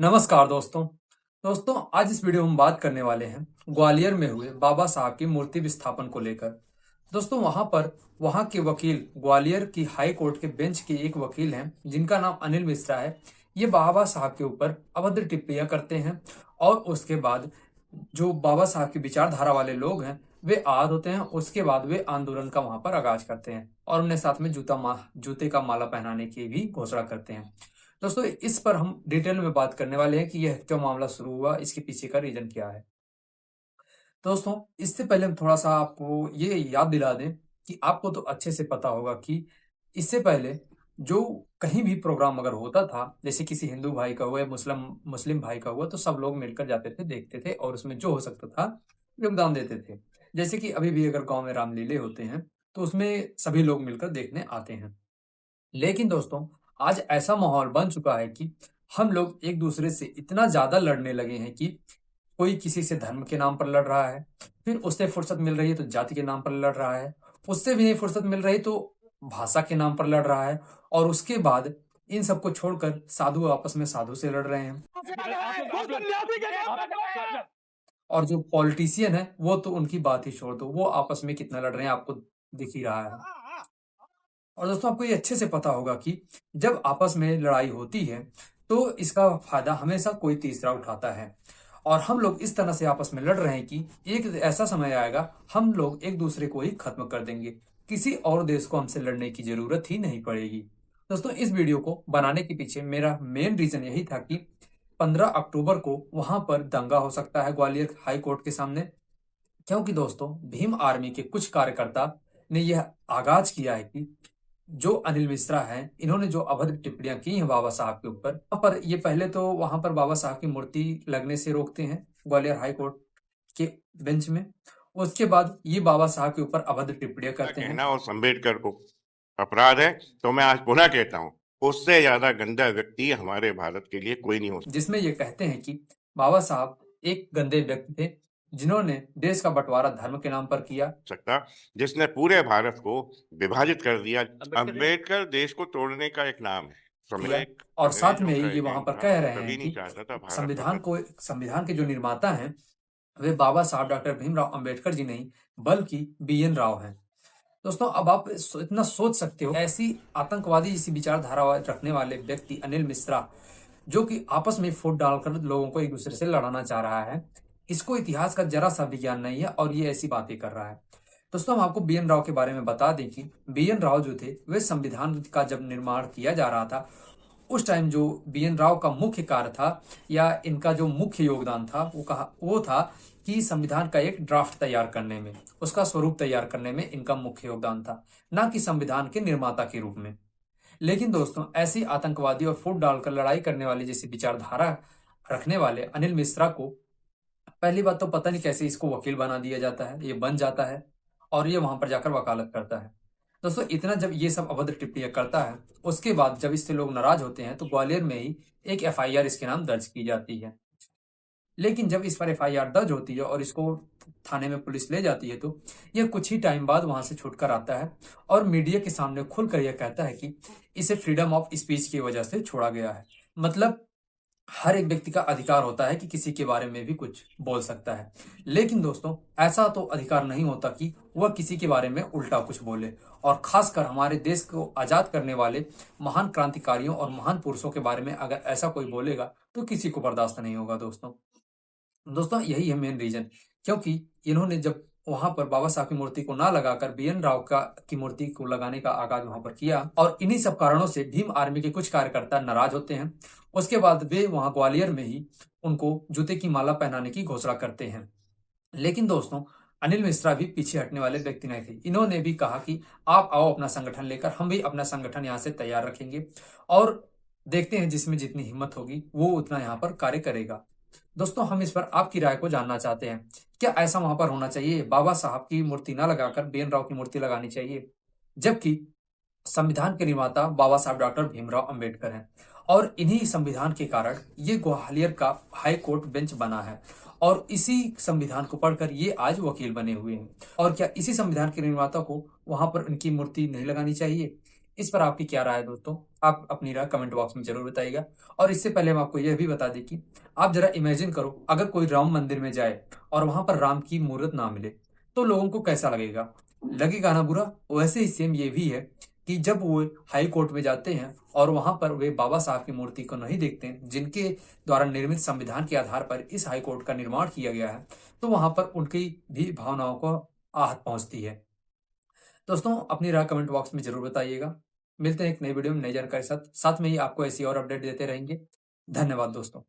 नमस्कार दोस्तों आज इस वीडियो में हम बात करने वाले हैं ग्वालियर में हुए बाबा साहब की मूर्ति विस्थापन को लेकर। दोस्तों वहां के वकील, ग्वालियर की हाई कोर्ट के बेंच के एक वकील हैं जिनका नाम अनिल मिश्रा है। ये बाबा साहब के ऊपर अभद्र टिप्पणियां करते हैं और उसके बाद जो बाबा साहब की विचारधारा वाले लोग हैं वे आहत होते हैं। उसके बाद वे आंदोलन का वहां पर आगाज करते हैं और उन्हें साथ में जूते का माला पहनाने की भी घोषणा करते हैं। दोस्तों इस पर हम डिटेल में बात करने वाले हैं कि यह क्यों मामला शुरू हुआ, इसके पीछे का रीजन क्या है। दोस्तों इससे पहले हम थोड़ा सा आपको ये याद दिला दें कि आपको तो अच्छे से पता होगा कि इससे पहले जो कहीं भी प्रोग्राम अगर होता था, जैसे किसी हिंदू भाई का हुआ या मुस्लिम भाई का हुआ, तो सब लोग मिलकर जाते थे, देखते थे और उसमें जो हो सकता था योगदान देते थे। जैसे कि अभी भी अगर गांव में रामलीले होते हैं तो उसमें सभी लोग मिलकर देखने आते हैं। लेकिन दोस्तों आज ऐसा माहौल बन चुका है कि हम लोग एक दूसरे से इतना ज्यादा लड़ने लगे हैं कि कोई किसी से धर्म के नाम पर लड़ रहा है, फिर उससे फुर्सत मिल रही है तो जाति के नाम पर लड़ रहा है, उससे भी नहीं फुर्सत मिल रही तो भाषा के नाम पर लड़ रहा है, और उसके बाद इन सबको छोड़कर साधु आपस में साधु से लड़ रहे हैं। और जो पॉलिटिशियन है वो तो उनकी बात ही छोड़ दो, वो आपस में कितना लड़ रहे हैं आपको दिख ही रहा है। और दोस्तों आपको ये अच्छे से पता होगा कि जब आपस में लड़ाई होती है तो इसका फायदा हमेशा कोई तीसरा उठाता है, और हम लोग इस तरह से आपस में लड़ रहे हैं कि एक ऐसा समय आएगा हम लोग एक दूसरे को ही खत्म कर देंगे, किसी और देश को हमसे लड़ने की जरूरत ही नहीं पड़ेगी। दोस्तों इस वीडियो को बनाने के पीछे मेरा मेन रीजन यही था कि 15 अक्टूबर को वहां पर दंगा हो सकता है ग्वालियर हाई कोर्ट के सामने, क्योंकि दोस्तों भीम आर्मी के कुछ कार्यकर्ता ने यह आगाज किया है कि जो अनिल मिश्रा हैं इन्होंने जो अभद्र टिप्पणियां की हैं बाबा साहब के ऊपर, वहां पर ये पहले तो वहां पर बाबा साहब की मूर्ति लगने से रोकते हैं ग्वालियर हाई कोर्ट के बेंच में। उसके बाद ये बाबा साहब के ऊपर अभद्र टिप्पणियां करते हैं। कहना उस अम्बेडकर को अपराध है, तो मैं आज पुनः कहता हूँ उससे ज्यादा गंदा व्यक्ति हमारे भारत के लिए कोई नहीं हो सकता। जिसमें ये कहते हैं कि बाबा साहब एक गंदे व्यक्ति थे जिन्होंने देश का बंटवारा धर्म के नाम पर किया सकता, जिसने पूरे भारत को विभाजित कर दिया। अम्बेडकर देश को तोड़ने का एक नाम है। और साथ में ये वहां पर कह रहे हैं कभी नहीं कि चाहता था भारत संविधान के जो निर्माता हैं वे बाबा साहब डॉक्टर भीमराव अंबेडकर जी नहीं बल्कि BN राव हैं। दोस्तों अब आप इतना सोच सकते हो, ऐसी आतंकवादी जैसी विचारधारा रखने वाले व्यक्ति अनिल मिश्रा जो कि आपस में फूट डालकर लोगों को एक दूसरे से लड़ाना चाह रहा है, इसको इतिहास का जरा सा भी ज्ञान नहीं है और ये ऐसी बातें कर रहा है। दोस्तों हम आपको BN राव के बारे में बता दें कि BN राव जो थे वे संविधान का जब निर्माण किया जा रहा था उस टाइम जो BN राव का मुख्य कार्य था या इनका जो मुख्य योगदान था वो था कि संविधान का एक ड्राफ्ट तैयार करने में, उसका स्वरूप तैयार करने में इनका मुख्य योगदान था, ना कि संविधान के निर्माता के रूप में। लेकिन दोस्तों ऐसी आतंकवादी और फूट डालकर लड़ाई करने वाली जैसी विचारधारा रखने वाले अनिल मिश्रा को पहली बात तो पता नहीं कैसे इसको वकील बना दिया जाता है, ये बन जाता है और ये वहां पर जाकर वकालत करता है। दोस्तों इतना जब ये सब अभद्र टिप्पणियां करता है उसके बाद जब इससे लोग नाराज होते हैं तो ग्वालियर में ही एक FIR इसके नाम दर्ज की जाती है। लेकिन जब इस पर FIR दर्ज होती है और इसको थाने में पुलिस ले जाती है तो यह कुछ ही टाइम बाद वहां से छूटकर आता है और मीडिया के सामने खुलकर यह कहता है कि इसे फ्रीडम ऑफ स्पीच की वजह से छोड़ा गया है। मतलब हर एक व्यक्ति का अधिकार होता है कि किसी के बारे में भी कुछ बोल सकता है, लेकिन दोस्तों ऐसा तो अधिकार नहीं होता कि वह किसी के बारे में उल्टा कुछ बोले, और खासकर हमारे देश को आजाद करने वाले महान क्रांतिकारियों और महान पुरुषों के बारे में अगर ऐसा कोई बोलेगा तो किसी को बर्दाश्त नहीं होगा। दोस्तों यही है मेन रीजन, क्योंकि इन्होंने जब वहां पर बाबा साहब की मूर्ति को ना लगाकर BN राव की मूर्ति को लगाने का आगाज वहां पर किया, और इन्हीं सब कारणों से भीम आर्मी के कुछ कार्यकर्ता नाराज होते हैं। उसके बाद वे वहां ग्वालियर में ही उनको जूते की माला पहनाने की घोषणा करते हैं। लेकिन दोस्तों अनिल मिश्रा भी पीछे हटने वाले व्यक्ति नहीं थे, इन्होंने भी कहा कि आप आओ अपना संगठन लेकर, हम भी अपना संगठन यहाँ से तैयार रखेंगे और देखते हैं जिसमें जितनी हिम्मत होगी वो उतना यहाँ पर कार्य करेगा। दोस्तों हम इस पर आपकी राय को जानना चाहते हैं, क्या ऐसा वहां पर होना चाहिए, बाबा साहब की मूर्ति ना लगाकर BN राव की मूर्ति लगानी चाहिए, जबकि संविधान के निर्माता बाबा साहब डॉक्टर भीमराव अंबेडकर हैं और इन्हीं संविधान के कारण ये ग्वालियर का हाई कोर्ट बेंच बना है और इसी संविधान को पढ़कर ये आज वकील बने हुए हैं। और क्या इसी संविधान के निर्माता को वहां पर इनकी मूर्ति नहीं लगानी चाहिए? इस पर आपकी क्या राय है दोस्तों? आप अपनी राय कमेंट बॉक्स में जरूर बताइएगा। और इससे पहले हम आपको यह भी बता दें कि आप जरा इमेजिन करो, अगर कोई राम मंदिर में जाए और वहां पर राम की मूर्त ना मिले तो लोगों को कैसा लगेगा? लगेगा ना बुरा। वैसे ही सेम ये भी है कि जब वो हाई कोर्ट में जाते हैं और वहां पर वे बाबा साहब की मूर्ति को नहीं देखते हैं, जिनके द्वारा निर्मित संविधान के आधार पर इस हाई कोर्ट का निर्माण किया गया है, तो वहां पर उनकी भी भावनाओं को आहत पहुंचती है। दोस्तों, अपनी राय कमेंट बॉक्स में जरूर बताइएगा। मिलते हैं एक नई वीडियो में नई जानकारी के साथ। साथ में ही आपको ऐसी और अपडेट देते रहेंगे। धन्यवाद दोस्तों।